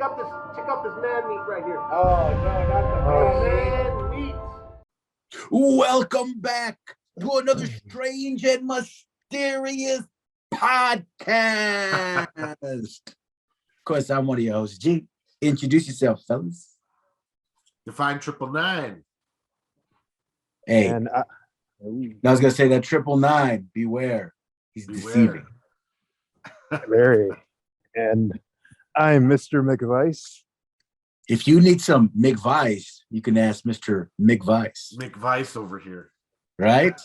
out this man meat right here. Oh no, not the Man meat. Welcome back to another strange and mysterious podcast. Of course, I'm one of your hosts. G, introduce yourself, fellas. Define 999. Hey, And I was gonna say that 999. Beware, he's deceiving. Very. And I'm Mr. McVice. If you need some McVice, you can ask Mr. McVice. McVice over here. Right?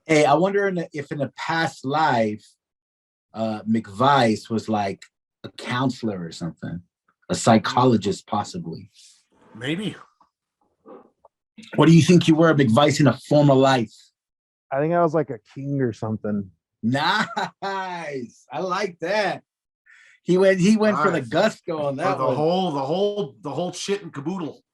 Hey, I wonder if in a past life, McVice was like a counselor or something, a psychologist possibly. Maybe. What do you think you were, McVice, in a former life? I think I was like a king or something. Nice. I like that. He went Nice. for the gusto on that For one. the whole shit and caboodle.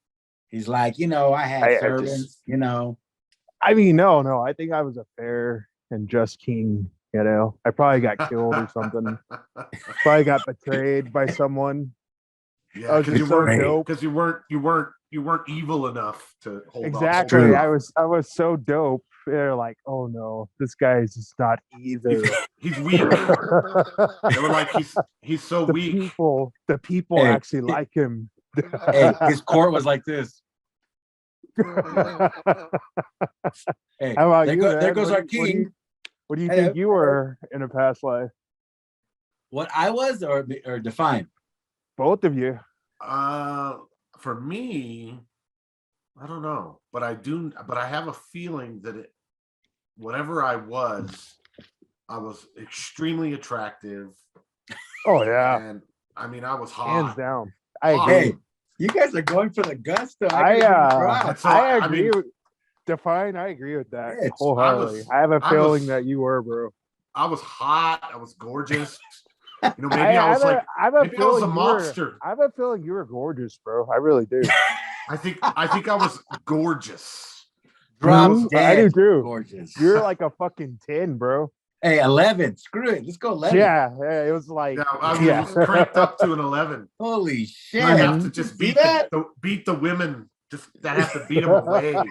He's like, I had servants, I mean, no. I think I was a fair and just king. I probably got killed or something. Probably got betrayed by someone. Yeah, because you weren't evil enough to hold exactly. on. I was so dope. They're like, oh no, this guy is just not either. He's weak. They were like, he's so weak. The people actually like him. Hey, his court was like this. Hey, how about you? There goes our king. What do you think you were in a past life? What I was, or define? Both of you. For me, I don't know, but I have a feeling that whatever I was extremely attractive. Oh yeah. And I mean, I was hot. Hands down. I agree. Hey, you guys are going for the gusto. I agree with Define. I agree with that wholeheartedly. I have a feeling that you were, bro. I was hot. I was gorgeous. Maybe I was a monster. I have a feeling you were gorgeous, bro. I really do. I think I was gorgeous. I do too. Gorgeous. You're like a fucking 10, bro. Hey, 11. Screw it. Let's go 11. Yeah, it was like I was cranked up to an 11. Holy shit! I have to just beat the women. Just that have to beat them away. I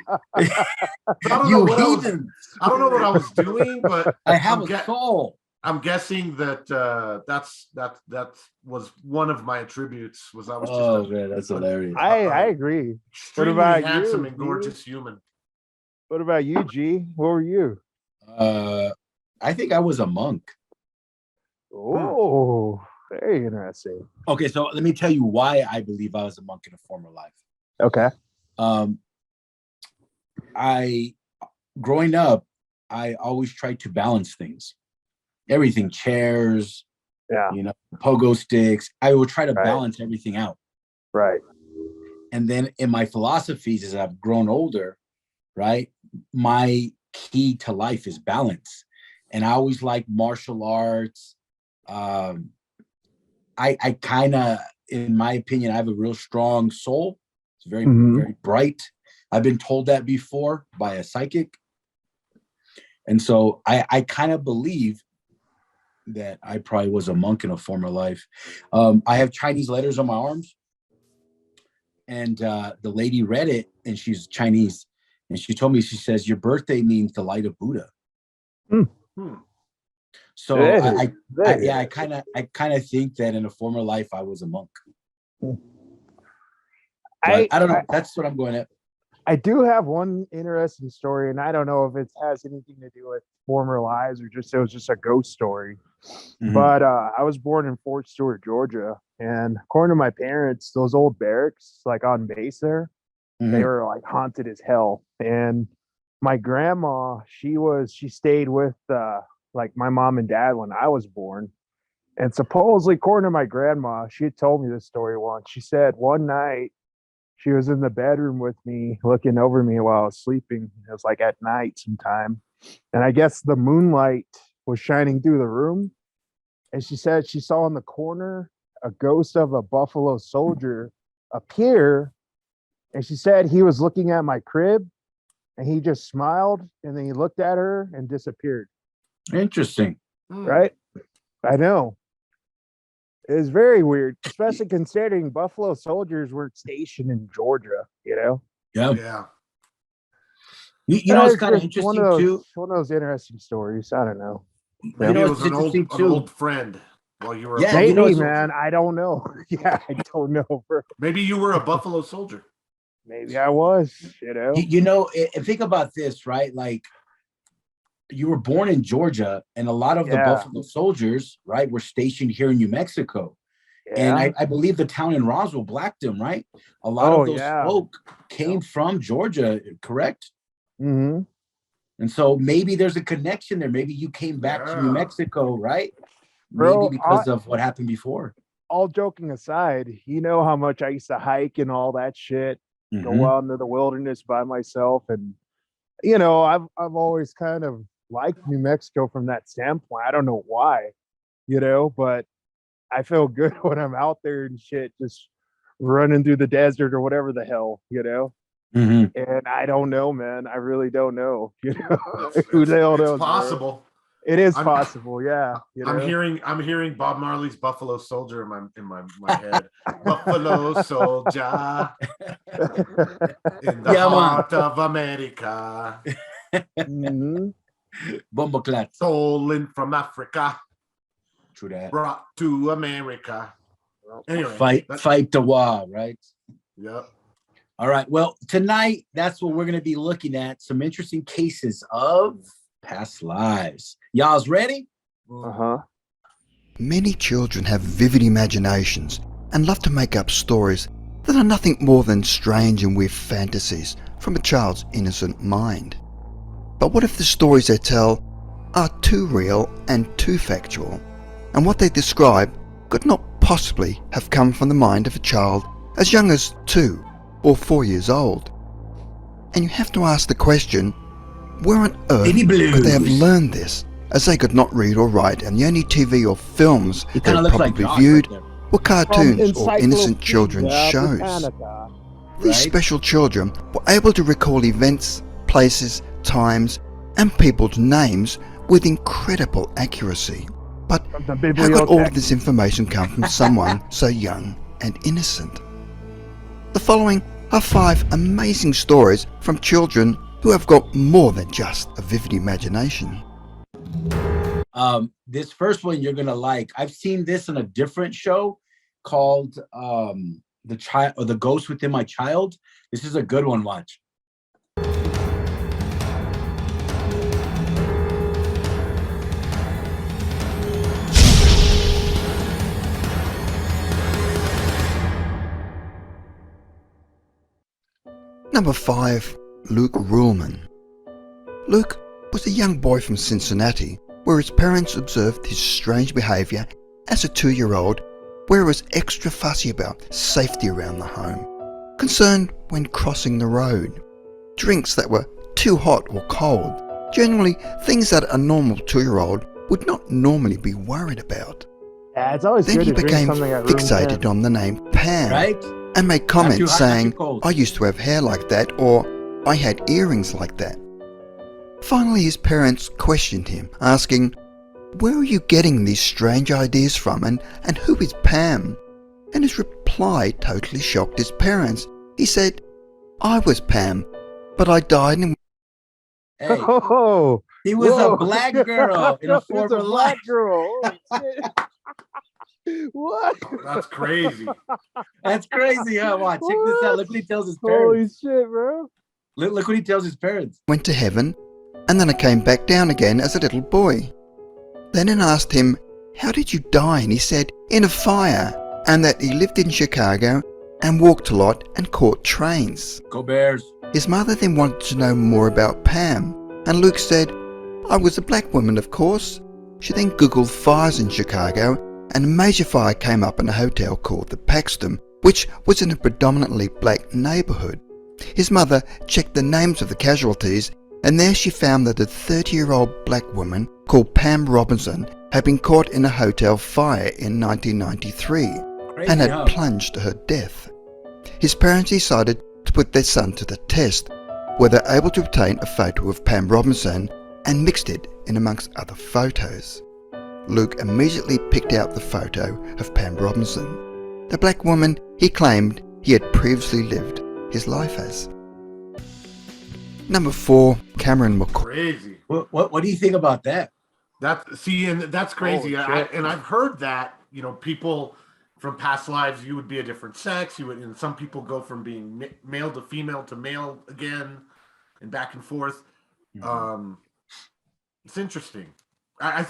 don't know what I was doing, but I have a soul. I'm guessing that that was one of my attributes. Was I was just man, that's hilarious. I agree. What about handsome and gorgeous human? What about you, G? What were you? I think I was a monk. Oh, very interesting. Okay, so let me tell you why I believe I was a monk in a former life. Okay. Growing up, I always tried to balance things. Everything, chairs, pogo sticks. I would try to balance everything out. Right. And then in my philosophies, as I've grown older, right, my key to life is balance. And I always liked martial arts. I kind of, in my opinion, I have a real strong soul. It's very, very bright. I've been told that before by a psychic. And so I kind of believe that I probably was a monk in a former life. I have Chinese letters on my arms. And the lady read it, and she's Chinese. And she told me, she says, your birthday means the light of Buddha. So I kind of think that in a former life I was a monk. I don't know. That's what I'm going at. I do have one interesting story, and I don't know if it has anything to do with former lives or it was just a ghost story. But I was born in Fort Stewart, Georgia, and according to my parents, those old barracks, like on base there, they were like haunted as hell. And my grandma, she stayed with like my mom and dad when I was born. And supposedly, according to my grandma, she had told me this story once. She said one night she was in the bedroom with me, looking over me while I was sleeping. It was like at night sometime. And I guess the moonlight was shining through the room. And she said she saw in the corner a ghost of a buffalo soldier appear. And she said he was looking at my crib, and he just smiled, and then he looked at her and disappeared. Interesting. Right? I know. It's very weird, especially considering Buffalo Soldiers were stationed in Georgia. Yeah. Yeah. You know, it's It's kind of just interesting too. one of those interesting stories. I don't know. Maybe know it what's was interesting, an too? old friend while you were. Yeah, a Buffalo you know, Maybe, it's- Soldier. man. I don't know. Yeah, I don't know, bro. Maybe you were a Buffalo Soldier. Maybe I was. You know, and think about this, right? Like, you were born in Georgia, and a lot of the Yeah. Buffalo Soldiers, right, were stationed here in New Mexico. And Yeah. I believe the town in Roswell, Blackton, right? A lot Oh, of those yeah. folk came from Georgia, correct? Mm-hmm. And so maybe there's a connection there. Maybe you came back to New Yeah. Mexico, right? Bro, Maybe because of what happened before. All joking aside, you know how much I used to hike and all that shit, Mhm. go out into the wilderness by myself, and I've always kind of liked New Mexico from that standpoint. I don't know why, but I feel good when I'm out there and shit, just running through the desert or whatever the hell, Mhm. And I don't know, man. I really don't know. It's, Who the hell it's knows, bro? possible. It is I'm- possible, yeah. I'm hearing Bob Marley's Buffalo Soldier in my head. Buffalo Soldier in the Yeah, man. heart of America, Mhm. Bumbleclat. stolen from Africa, True that. brought to America. Anyway, Fight the war, right? Yep. All right. Well, tonight, that's what we're going to be looking at. Some interesting cases of past lives. Y'all's ready? Uh-huh. Many children have vivid imaginations and love to make up stories that are nothing more than strange and weird fantasies from a child's innocent mind. But what if the stories they tell are too real and too factual, and what they describe could not possibly have come from the mind of a child as young as 2 or 4 years old? And you have to ask the question, where on earth Baby Blues. could they have learned this, as they could not read or write, and the only TV or films He they kind of looks like probably Josh viewed right there. were cartoons From or innocent children's Encyclopedia shows. Britannica. These Right? special children were able to recall events, places, times, and people's names with incredible accuracy. But From the how could all bibliothèque. of this information come from someone so young and innocent? The following are 5 amazing stories from children who have got more than just a vivid imagination. This first one you're gonna like. I've seen this on a different show called The Child or The Ghost Within My Child. This is a good one. Watch. Number 5. Luke Ruhlman. Luke was a young boy from Cincinnati where his parents observed his strange behaviour as a 2-year-old, where he was extra fussy about safety around the home, concerned when crossing the road, drinks that were too hot or cold, generally things that a normal 2-year-old would not normally be worried about. Yeah, it's always Then good he to drink became something at room fixated temp. on the name Pam, Right? and made Not too comments hot, not saying, too cold. I used to have hair like that, or I had earrings like that. Finally, his parents questioned him, asking, where are you getting these strange ideas from, and who is Pam? And his reply totally shocked his parents. He said, I was Pam, but I died and Hey, Oh, he was whoa. a black girl in a He was former black life. girl. Holy shit. What? That's crazy. That's crazy, huh? Watch, check this out. Look what he tells his Holy parents. shit, bro. Look what he tells his parents. went to heaven, and then I came back down again as a little boy. Then I asked him, how did you die? And he said, in a fire, and that he lived in Chicago and walked a lot and caught trains. Go Bears. His mother then wanted to know more about Pam, and Luke said, I was a black woman, of course. She then Googled fires in Chicago, and a major fire came up in a hotel called the Paxton, which was in a predominantly black neighbourhood. His mother checked the names of the casualties, and there she found that a 30-year-old black woman called Pam Robinson had been caught in a hotel fire in 1993 Crazy, and had huh? plunged to her death. His parents decided to put their son to the test, where they were able to obtain a photo of Pam Robinson and mixed it in amongst other photos. Luke immediately picked out the photo of Pam Robinson, the black woman he claimed he had previously lived his life as. Number 4, Cameron McCoy. Crazy. What do you think about that? And that's crazy. Oh, shit. And I've heard that, people from past lives, you would be a different sex. And some people go from being male to male again, and back and forth. Mm-hmm. It's interesting. I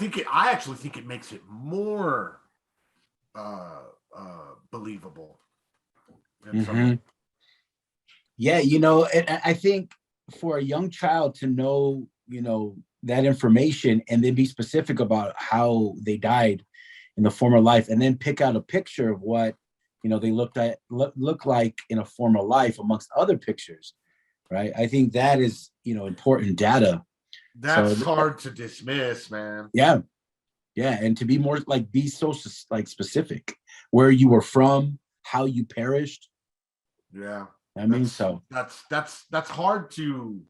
actually think it makes it more believable. Yeah, and I think for a young child to know, that information and then be specific about how they died in the former life, and then pick out a picture of what they look like in a former life amongst other pictures, right? I think that is important data. That's hard to dismiss, man. Yeah, and to be more be so specific, where you were from, how you perished. Yeah, that's hard to.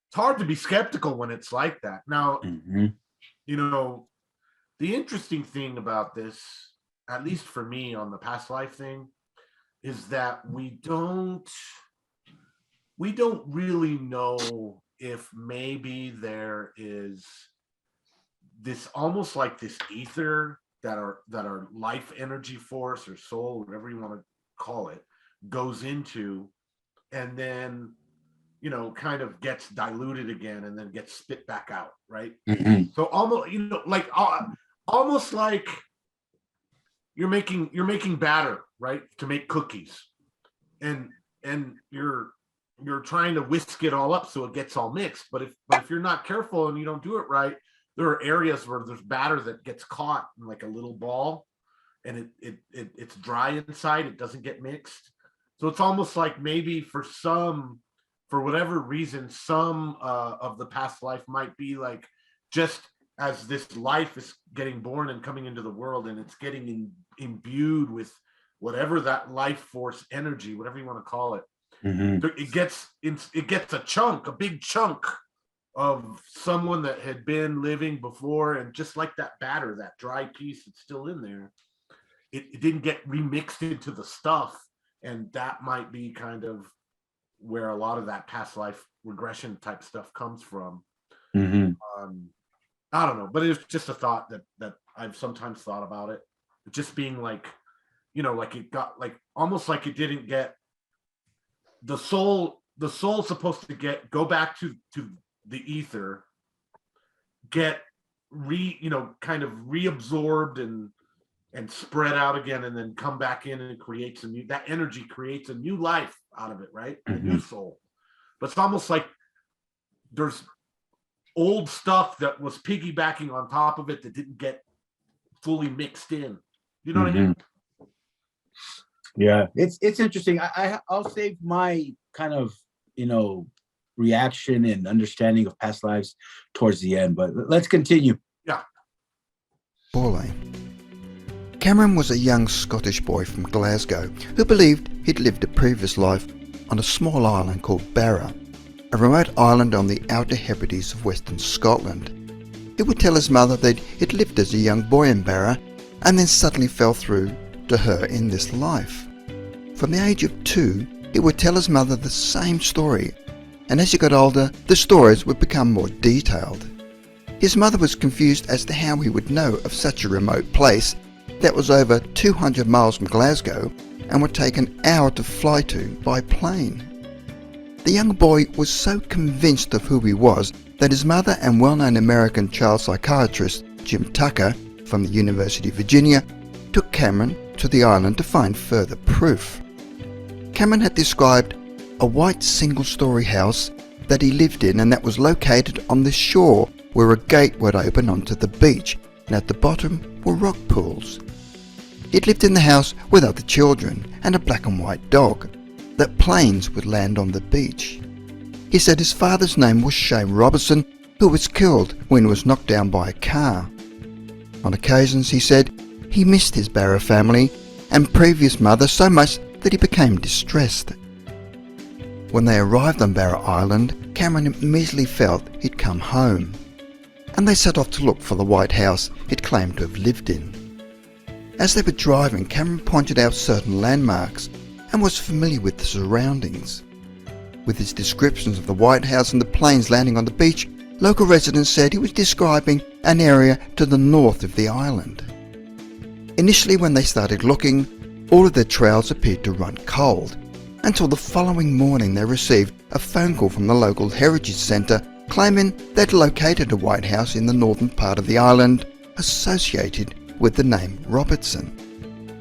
It's hard to be skeptical when it's like that. Now, the interesting thing about this, at least for me on the past life thing, is that we don't really know if maybe there is this almost like this ether that our life energy force or soul, whatever you want to call it, goes into, and then kind of gets diluted again and then gets spit back out, right? So almost like you're making batter, right, to make cookies, and you're trying to whisk it all up so it gets all mixed. But if you're not careful and you don't do it right, there are areas where there's batter that gets caught in like a little ball, and it's dry inside. It doesn't get mixed. So it's almost like maybe for whatever reason, some of the past life might be like, just as this life is getting born and coming into the world, and it's getting imbued with whatever that life force energy, whatever you want to call it. It gets a big chunk of someone that had been living before, and just like that batter, that dry piece that's still in there, it didn't get remixed into the stuff, and that might be kind of where a lot of that past life regression type stuff comes from. I don't know, but it's just a thought that I've sometimes thought about it. Just being like, like it got almost like it didn't get the soul supposed to go back to the ether, get kind of reabsorbed and spread out again, and then come back in, and it creates that energy creates a new life out of it, right? A new soul. But it's almost like there's old stuff that was piggybacking on top of it that didn't get fully mixed in. You know what I mean? Yeah, it's interesting. I'll save my kind of reaction and understanding of past lives towards the end, but let's continue. Yeah. Pauline. Cameron was a young Scottish boy from Glasgow who believed he'd lived a previous life on a small island called Barra, a remote island on the Outer Hebrides of Western Scotland. He would tell his mother that he'd lived as a young boy in Barra and then suddenly fell through to her in this life. From the age of 2, he would tell his mother the same story, and as he got older, the stories would become more detailed. His mother was confused as to how he would know of such a remote place that was over 200 miles from Glasgow and would take an hour to fly to by plane. The young boy was so convinced of who he was that his mother and well-known American child psychiatrist Jim Tucker from the University of Virginia took Cameron to the island to find further proof. Cameron had described a white single-story house that he lived in, and that was located on the shore where a gate would open onto the beach, and at the bottom were rock pools. He'd lived in the house with other children and a black and white dog, that planes would land on the beach. He said his father's name was Shane Robinson, who was killed when he was knocked down by a car. On occasions, he said, he missed his Barra family and previous mother so much that he became distressed. When they arrived on Barra Island, Cameron immediately felt he'd come home. and they set off to look for the white house it claimed to have lived in. As they were driving, Cameron pointed out certain landmarks and was familiar with the surroundings. With his descriptions of the White House and the planes landing on the beach, local residents said he was describing an area to the north of the island. Initially, when they started looking, all of their trails appeared to run cold, until the following morning they received a phone call from the local heritage centre claiming they'd located a White House in the northern part of the island associated with the name Robertson.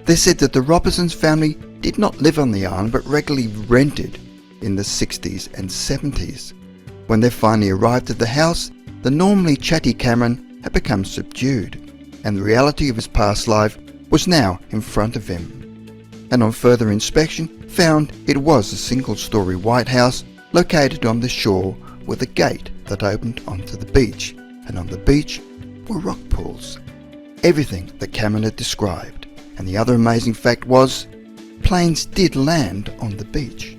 They said that the Robertsons family did not live on the island but regularly rented in the 60s and 70s. When they finally arrived at the house, the normally chatty Cameron had become subdued, and the reality of his past life was now in front of him. And on further inspection, found it was a single-story White House located on the shore with a gate that opened onto the beach, and on the beach were rock pools. Everything that Cameron had described. And the other amazing fact was, planes did land on the beach.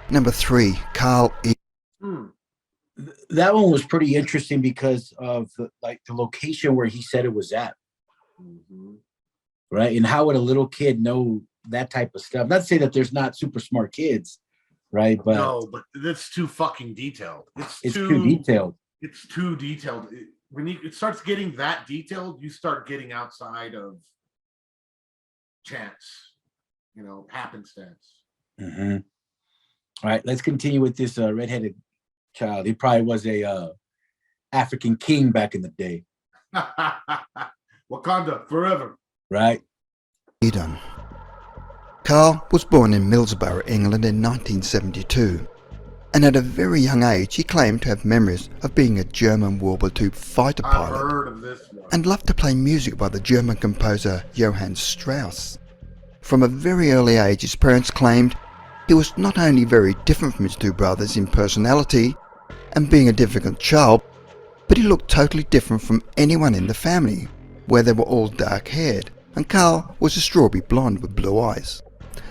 Number 3, Carl E. That one was pretty interesting because of the location where he said it was at. Right? And how would a little kid know that type of stuff? Not to say that there's not super smart kids, right? But no, but that's too fucking detailed. It's too detailed. It's too detailed. When it starts getting that detailed, you start getting outside of chance, happenstance. Mm-hmm. All right, let's continue with this redheaded child. He probably was a African king back in the day. Wakanda forever. Right. Eden. Carl was born in Middlesbrough, England in 1972, and at a very young age he claimed to have memories of being a German World War II fighter I've pilot heard of this one. and loved to play music by the German composer Johann Strauss. From a very early age, his parents claimed he was not only very different from his two brothers in personality and being a difficult child, but he looked totally different from anyone in the family, where they were all dark-haired, and Carl was a strawberry blonde with blue eyes.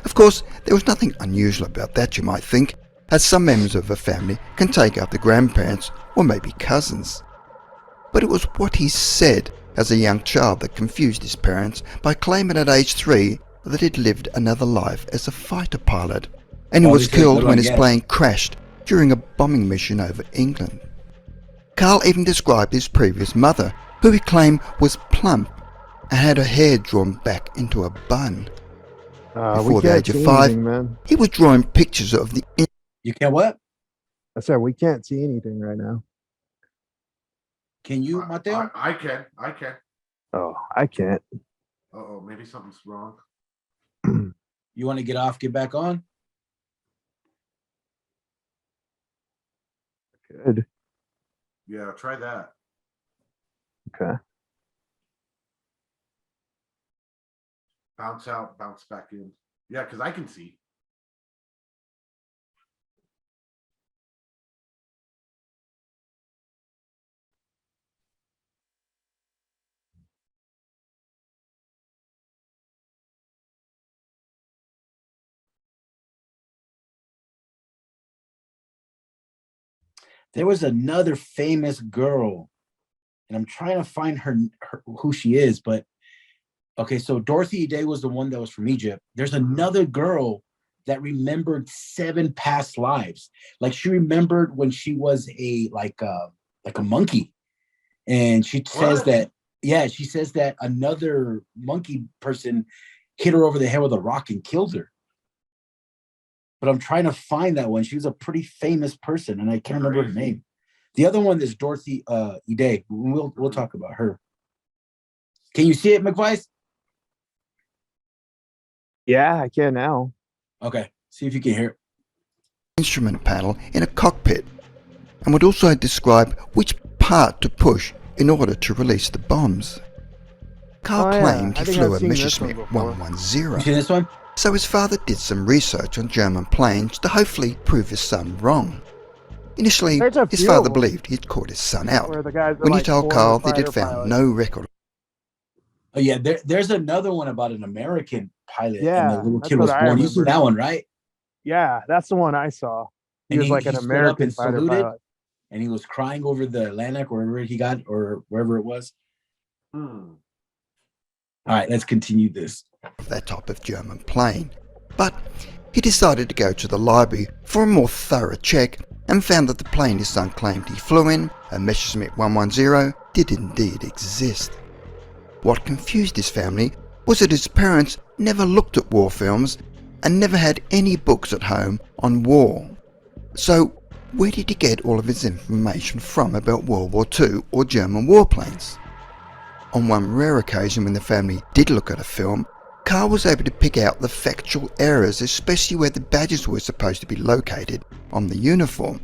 Of course, there was nothing unusual about that, you might think, as some members of a family can take after grandparents or maybe cousins. But it was what he said as a young child that confused his parents by claiming at age 3 that he'd lived another life as a fighter pilot, and he was killed when his plane crashed during a bombing mission over England. Carl even described his previous mother, who he claimed was plump and had her hair drawn back into a bun. Before the age of 5, man. he was drawing pictures of the... You can what? I said we can't see anything right now. Can you, Mateo? I can. Oh, I can't. Uh-oh, maybe something's wrong. You want to get off, get back on? Good. Yeah, try that. Okay. Bounce out, bounce back in. Yeah, because I can see. There was another famous girl, and I'm trying to find her who she is, but okay, so Dorothy Day was the one that was from Egypt. There's another girl that remembered 7 past lives. Like she remembered when she was a monkey. And she says she says that another monkey person hit her over the head with a rock and killed her. But I'm trying to find that one. She was a pretty famous person, and I can't remember her name. The other one is Dorothy Day. We'll talk about her. Can you see it, McVice? Yeah, I can now. Okay, see if you can hear it. Instrument panel in a cockpit, and would also describe which part to push in order to release the bombs. Carl claimed he flew a Messerschmitt 110. You see this one? So his father did some research on German planes to hopefully prove his son wrong. Initially, his father believed he'd caught his son out. When he told Carl that he'd found no record. Oh yeah, there's another one about an American pilot. Yeah, and the little kid was born. You see that one, right? Yeah, that's the one I saw. He was like an American fighter pilot. and he was crying over the Atlantic, wherever he got, or wherever it was. Hmm. All right, let's continue this. That type of German plane. But he decided to go to the library for a more thorough check and found that the plane his son claimed he flew in, a Messerschmitt 110, did indeed exist. What confused his family was that his parents never looked at war films and never had any books at home on war. So where did he get all of his information from about World War II or German warplanes? On one rare occasion when the family did look at a film, Carl was able to pick out the factual errors, especially where the badges were supposed to be located on the uniform.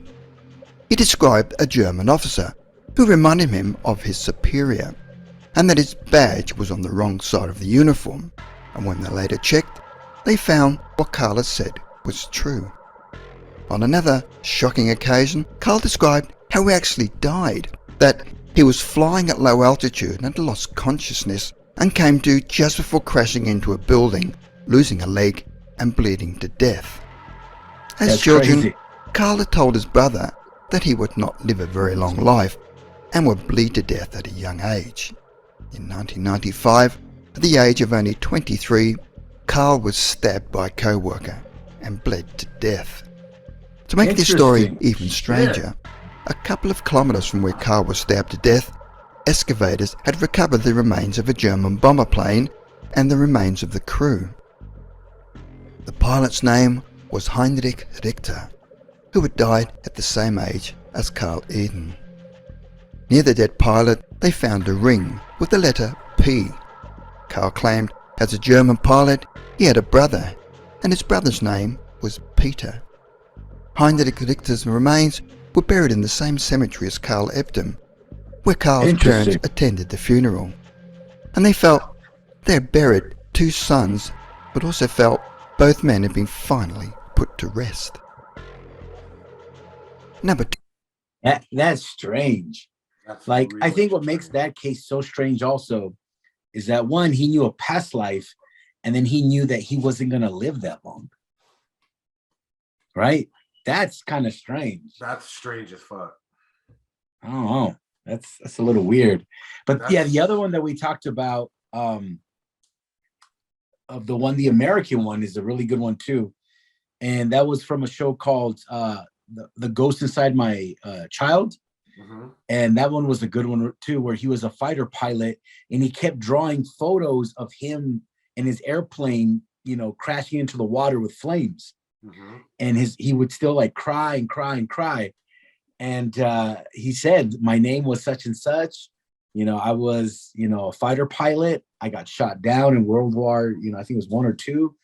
He described a German officer who reminded him of his superior, and that his badge was on the wrong side of the uniform, and when they later checked, they found what Carl had said was true. On another shocking occasion, Carl described how he actually died, that he was flying at low altitude and had lost consciousness and came to just before crashing into a building, losing a leg and bleeding to death. As That's children, crazy. Carl had told his brother that he would not live a very long life and would bleed to death at a young age. In 1995, at the age of only 23, Carl was stabbed by a co-worker and bled to death. To make this story Interesting. even stranger, a couple of kilometers from where Carl was stabbed to death, excavators had recovered the remains of a German bomber plane and the remains of the crew. The pilot's name was Heinrich Richter, who had died at the same age as Carl Eden. Near the dead pilot, they found a ring with the letter P. Carl claimed as a German pilot he had a brother, and his brother's name was Peter. Heinrich Richter's remains were buried in the same cemetery as Carl Ebdon, where Carl's parents Interesting. attended the funeral. And they felt they had buried two sons, but also felt both men had been finally put to rest. Number 2. That's strange. That's Like, I really think what makes strange. that case so strange also is that, one, he knew a past life, and then he knew that he wasn't going to live that long. Right? That's kind of strange. That's strange as fuck. I don't know. That's a little weird. But yeah, That's- the other one that we talked about, of the American one, is a really good one too. And that was from a show called The Ghost Inside My Child. Mhm. And that one was a good one too, where he was a fighter pilot and he kept drawing photos of him and his airplane, crashing into the water with flames. Mhm. And he would still like cry and cry and cry. And he said, my name was such and such. I was, a fighter pilot. I got shot down in World War, I think it was 1 or 2.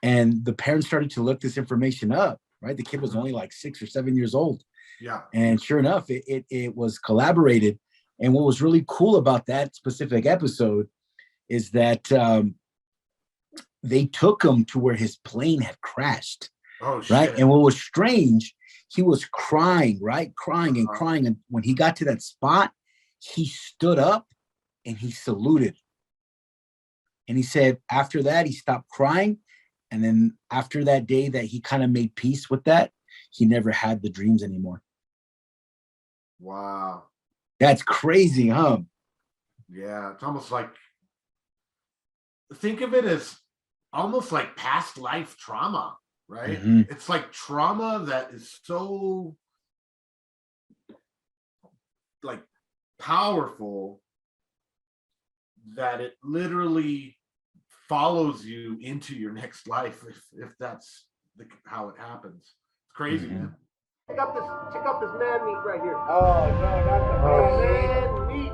And the parents started to look this information up, right? The kid was only like 6 or 7 years old. Yeah. And sure enough, it was collaborated. And what was really cool about that specific episode is that they took him to where his plane had crashed, Oh shit. right? And what was strange, he was crying, right? Crying and crying. And when he got to that spot, he stood up and he saluted. And he said after that, he stopped crying. And then after that day that he kind of made peace with that, he never had the dreams anymore. Wow. That's crazy, huh? Yeah, it's almost like, think of it as almost like past life trauma, right? Mhm. It's like trauma that is so like powerful that it literally follows you into your next life if that's how it happens. It's crazy, Mhm. man. Check out this man meat right here. Oh no, not the man meat.